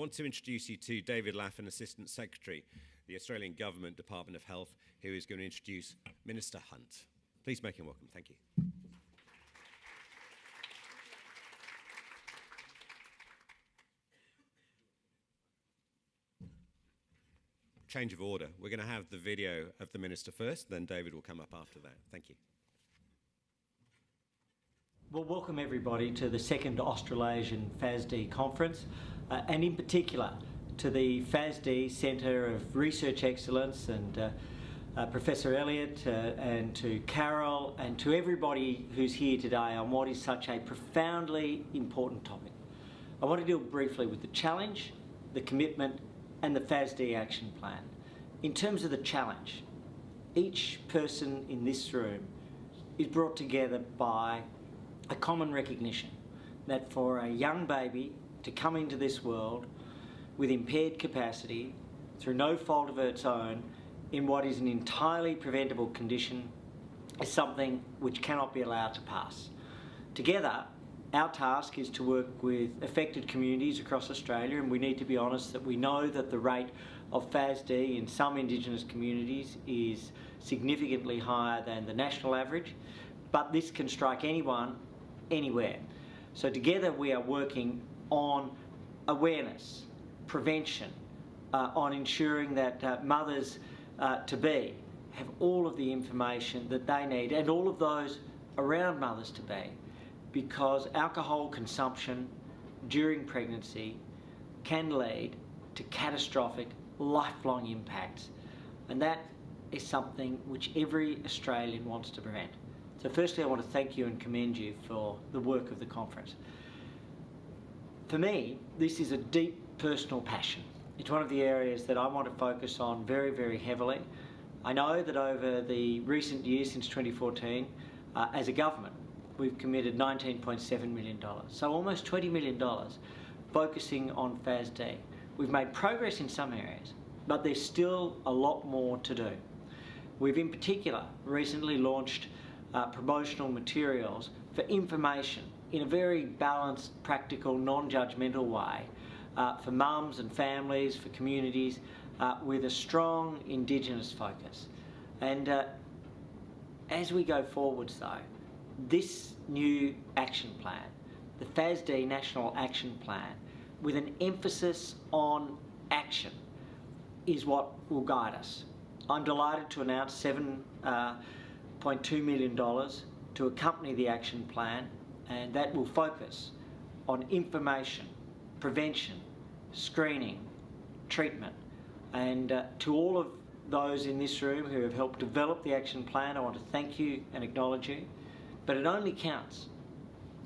want to introduce you to David Laffan, Assistant Secretary, the Australian Government Department of Health, who is going to introduce Minister Hunt. Please make him welcome. Thank you. Change of order. We're going to have the video of the Minister first, then David will come up after that. Thank you. Well, welcome everybody to the second Australasian FASD conference, and in particular to the FASD Centre of Research Excellence and Professor Elliott and to Carol and to everybody who's here today on what is such a profoundly important topic. I want to deal briefly with the challenge, the commitment and the FASD action plan. In terms of the challenge, each person in this room is brought together by a common recognition that for a young baby to come into this world with impaired capacity through no fault of its own in what is an entirely preventable condition is something which cannot be allowed to pass. Together, our task is to work with affected communities across Australia, and we need to be honest that we know that the rate of FASD in some Indigenous communities is significantly higher than the national average, but this can strike anyone, anywhere. So together we are working on awareness, prevention, on ensuring that mothers to be have all of the information that they need and all of those around mothers to be, because alcohol consumption during pregnancy can lead to catastrophic, lifelong impacts, and that is something which every Australian wants to prevent. So firstly, I want to thank you and commend you for the work of the conference. For me, this is a deep personal passion. It's one of the areas that I want to focus on very, very heavily. I know that over the recent years since 2014, as a government, we've committed $19.7 million, so almost $20 million focusing on FASD. We've made progress in some areas, but there's still a lot more to do. We've in particular recently launched promotional materials for information in a very balanced, practical, non-judgmental way for mums and families, for communities, with a strong Indigenous focus. And as we go forwards though, this new action plan, the FASD National Action Plan, with an emphasis on action, is what will guide us. I'm delighted to announce $7.2 million to accompany the action plan, and that will focus on information, prevention, screening, treatment. And to all of those in this room who have helped develop the action plan, I want to thank you and acknowledge you. But it only counts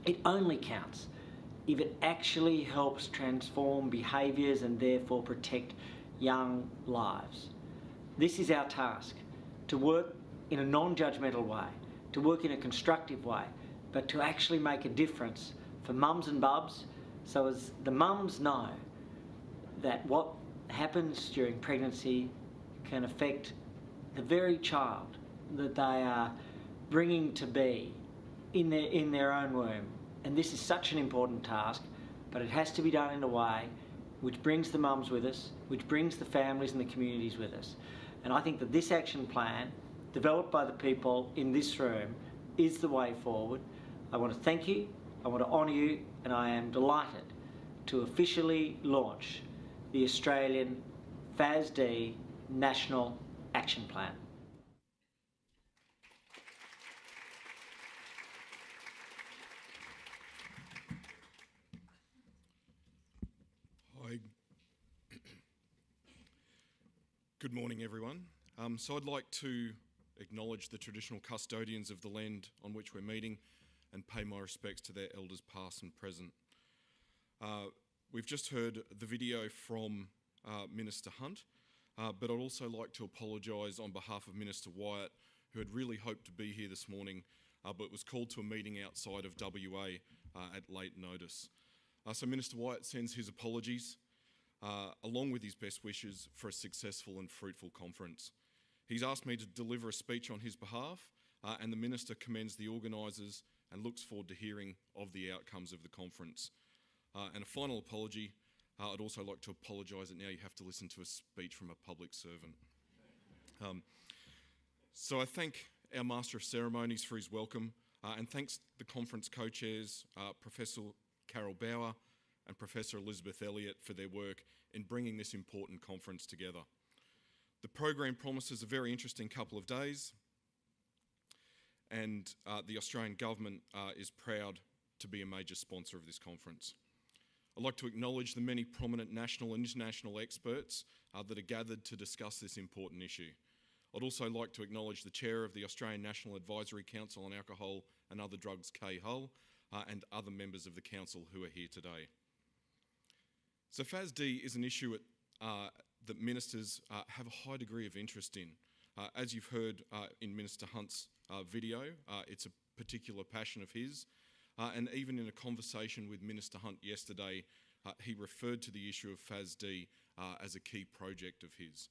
if it actually helps transform behaviours and therefore protect young lives. This is our task, to work in a non-judgmental way, to work in a constructive way, but to actually make a difference for mums and bubs, so as the mums know that what happens during pregnancy can affect the very child that they are bringing to be in their own womb. And this is such an important task, but it has to be done in a way which brings the mums with us, which brings the families and the communities with us. And I think that this action plan, developed by the people in this room, is the way forward. I want to thank you, I want to honour you, and I am delighted to officially launch the Australian FASD National Action Plan. Hi. Good morning, everyone. So I'd like to acknowledge the traditional custodians of the land on which we're meeting and pay my respects to their elders past and present. We've just heard the video from Minister Hunt, but I'd also like to apologise on behalf of Minister Wyatt, who had really hoped to be here this morning, but was called to a meeting outside of WA at late notice. So Minister Wyatt sends his apologies, along with his best wishes for a successful and fruitful conference. He's asked me to deliver a speech on his behalf, and the Minister commends the organisers and looks forward to hearing of the outcomes of the conference. And a final apology, I'd also like to apologise that now you have to listen to a speech from a public servant. So I thank our Master of Ceremonies for his welcome, and thanks the conference co-chairs, Professor Carol Bauer and Professor Elizabeth Elliott, for their work in bringing this important conference together. The program promises a very interesting couple of days, and the Australian Government is proud to be a major sponsor of this conference. I'd like to acknowledge the many prominent national and international experts that are gathered to discuss this important issue. I'd also like to acknowledge the Chair of the Australian National Advisory Council on Alcohol and Other Drugs, Kay Hull, and other members of the Council who are here today. So FASD is an issue that ministers have a high degree of interest in. As you've heard in Minister Hunt's video, it's a particular passion of his, and even in a conversation with Minister Hunt yesterday, he referred to the issue of FASD as a key project of his.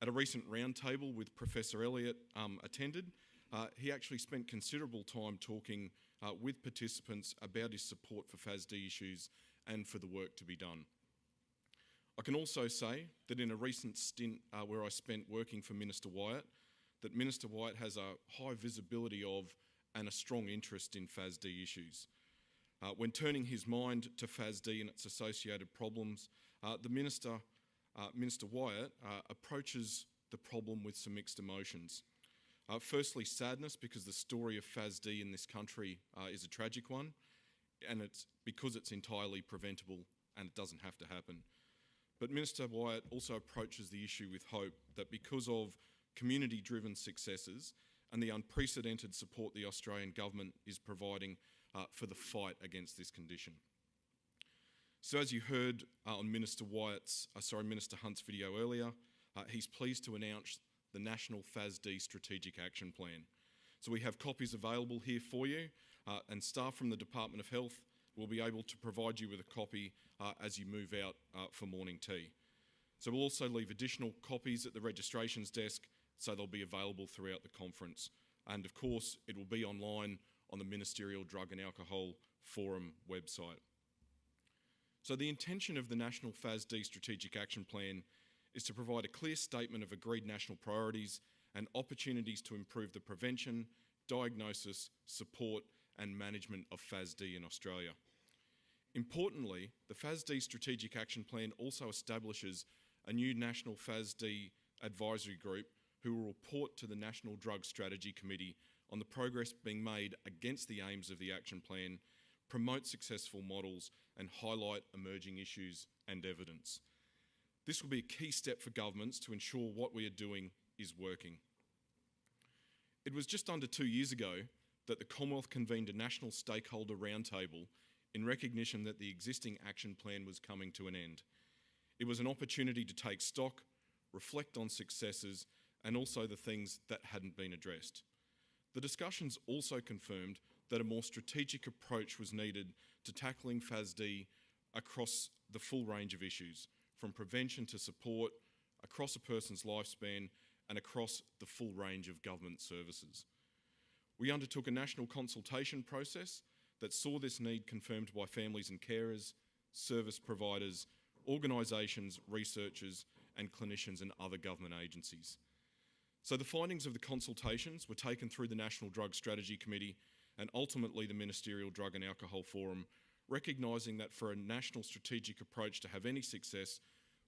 At a recent roundtable with Professor Elliott attended, he actually spent considerable time talking with participants about his support for FASD issues and for the work to be done. I can also say that in a recent stint where I spent working for Minister Wyatt, that Minister Wyatt has a high visibility of and a strong interest in FASD issues. When turning his mind to FASD and its associated problems, Minister Wyatt approaches the problem with some mixed emotions. Firstly, sadness, because the story of FASD in this country is a tragic one, and it's because it's entirely preventable and it doesn't have to happen. But Minister Wyatt also approaches the issue with hope that because of community-driven successes and the unprecedented support the Australian Government is providing for the fight against this condition. So as you heard on Minister Hunt's video earlier, he's pleased to announce the National FASD Strategic Action Plan. So we have copies available here for you, and staff from the Department of Health will be able to provide you with a copy as you move out for morning tea. So we'll also leave additional copies at the registrations desk, so they'll be available throughout the conference. And of course, it will be online on the Ministerial Drug and Alcohol Forum website. So the intention of the National FASD Strategic Action Plan is to provide a clear statement of agreed national priorities and opportunities to improve the prevention, diagnosis, support and management of FASD in Australia. Importantly, the FASD Strategic Action Plan also establishes a new National FASD Advisory Group who will report to the National Drug Strategy Committee on the progress being made against the aims of the action plan, promote successful models and highlight emerging issues and evidence. This will be a key step for governments to ensure what we are doing is working. It was just under 2 years ago that the Commonwealth convened a national stakeholder roundtable in recognition that the existing action plan was coming to an end. It was an opportunity to take stock, reflect on successes, and also the things that hadn't been addressed. The discussions also confirmed that a more strategic approach was needed to tackling FASD across the full range of issues, from prevention to support, across a person's lifespan, and across the full range of government services. We undertook a national consultation process that saw this need confirmed by families and carers, service providers, organisations, researchers, and clinicians and other government agencies. So the findings of the consultations were taken through the National Drug Strategy Committee and ultimately the Ministerial Drug and Alcohol Forum, recognising that for a national strategic approach to have any success,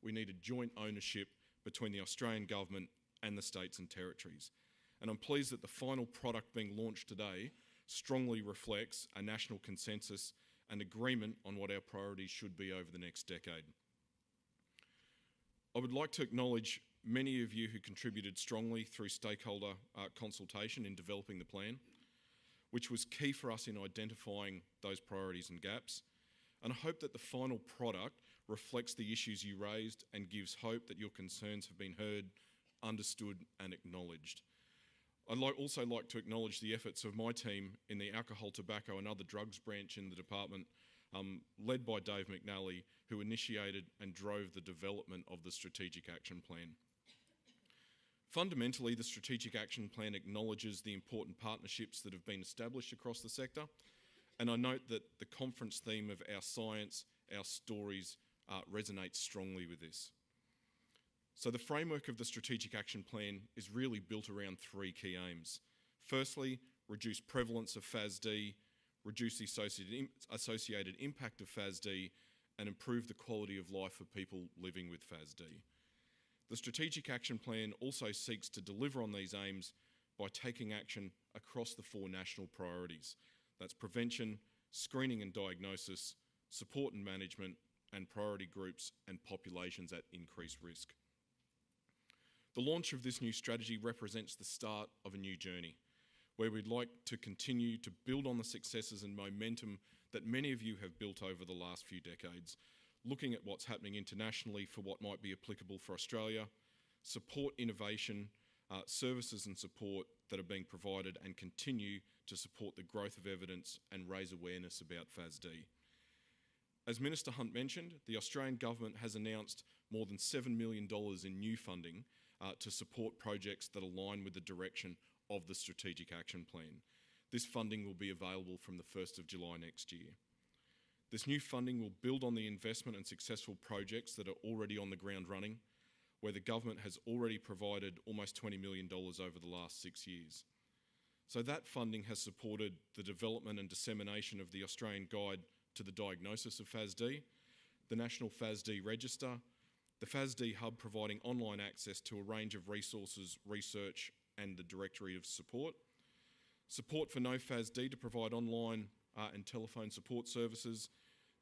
we needed joint ownership between the Australian Government and the states and territories. And I'm pleased that the final product being launched today strongly reflects a national consensus and agreement on what our priorities should be over the next decade. I would like to acknowledge many of you who contributed strongly through stakeholder consultation in developing the plan, which was key for us in identifying those priorities and gaps. And I hope that the final product reflects the issues you raised and gives hope that your concerns have been heard, understood and acknowledged. I'd also like to acknowledge the efforts of my team in the alcohol, tobacco and other drugs branch in the department, led by Dave McNally, who initiated and drove the development of the Strategic Action Plan. Fundamentally, the Strategic Action Plan acknowledges the important partnerships that have been established across the sector, and I note that the conference theme of our science, our stories, resonates strongly with this. So the framework of the Strategic Action Plan is really built around three key aims. Firstly, reduce prevalence of FASD, reduce the associated impact of FASD, and improve the quality of life for people living with FASD. The Strategic Action Plan also seeks to deliver on these aims by taking action across the four national priorities. That's prevention, screening and diagnosis, support and management, and priority groups and populations at increased risk. The launch of this new strategy represents the start of a new journey, where we'd like to continue to build on the successes and momentum that many of you have built over the last few decades, looking at what's happening internationally for what might be applicable for Australia, support innovation, services and support that are being provided, and continue to support the growth of evidence and raise awareness about FASD. As Minister Hunt mentioned, the Australian Government has announced more than $7 million in new funding to support projects that align with the direction of the Strategic Action Plan. This funding will be available from the 1st of July next year. This new funding will build on the investment and successful projects that are already on the ground running, where the government has already provided almost $20 million over the last 6 years. So that funding has supported the development and dissemination of the Australian Guide to the Diagnosis of FASD, the National FASD Register, the FASD Hub providing online access to a range of resources, research, and the Directory of Support, support for No FASD to provide online and telephone support services,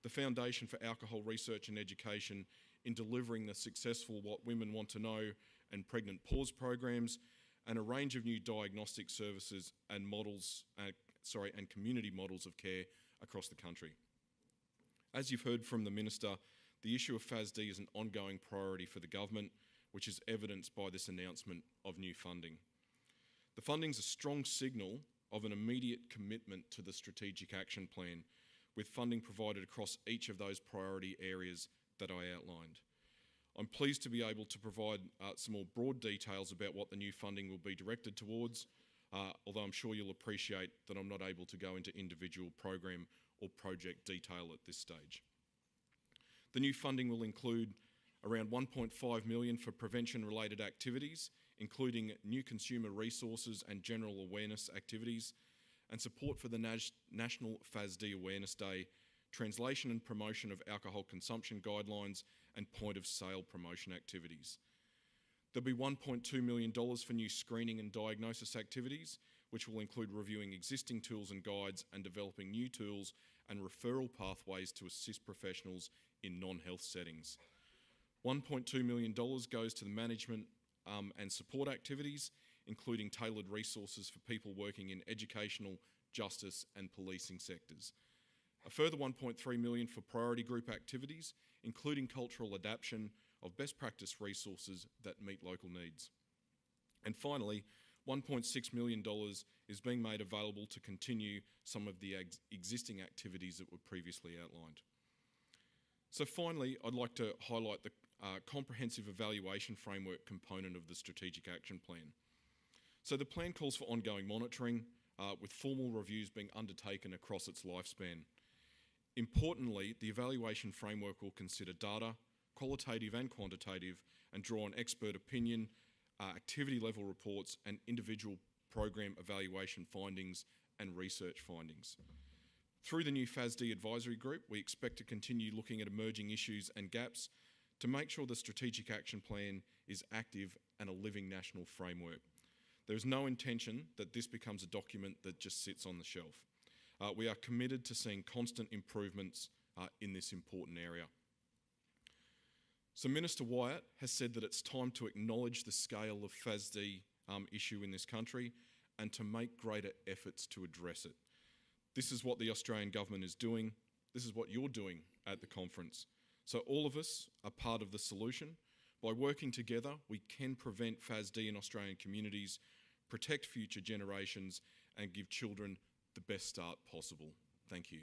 the Foundation for Alcohol Research and Education in delivering the successful What Women Want to Know and Pregnant Pause programs, and a range of new diagnostic services and models, and community models of care across the country. As you've heard from the Minister, the issue of FASD is an ongoing priority for the government, which is evidenced by this announcement of new funding. The funding's a strong signal of an immediate commitment to the Strategic Action Plan, with funding provided across each of those priority areas that I outlined. I'm pleased to be able to provide some more broad details about what the new funding will be directed towards, although I'm sure you'll appreciate that I'm not able to go into individual program or project detail at this stage. The new funding will include around $1.5 million for prevention-related activities, including new consumer resources and general awareness activities, and support for the National FASD Awareness Day, translation and promotion of alcohol consumption guidelines, and point-of-sale promotion activities. There'll be $1.2 million for new screening and diagnosis activities, which will include reviewing existing tools and guides and developing new tools and referral pathways to assist professionals in non-health settings. $1.2 million goes to the management and support activities, including tailored resources for people working in educational, justice and policing sectors. A further $1.3 million for priority group activities, including cultural adaptation of best practice resources that meet local needs. And finally, $1.6 million is being made available to continue some of the existing activities that were previously outlined. So finally, I'd like to highlight the comprehensive evaluation framework component of the Strategic Action Plan. So the plan calls for ongoing monitoring, with formal reviews being undertaken across its lifespan. Importantly, the evaluation framework will consider data, qualitative and quantitative, and draw on expert opinion, activity level reports, and individual program evaluation findings and research findings. Through the new FASD Advisory Group, we expect to continue looking at emerging issues and gaps to make sure the Strategic Action Plan is active and a living national framework. There is no intention that this becomes a document that just sits on the shelf. We are committed to seeing constant improvements in this important area. So Minister Wyatt has said that it's time to acknowledge the scale of FASD issue in this country and to make greater efforts to address it. This is what the Australian Government is doing. This is what you're doing at the conference. So all of us are part of the solution. By working together, we can prevent FASD in Australian communities, protect future generations, and give children the best start possible. Thank you.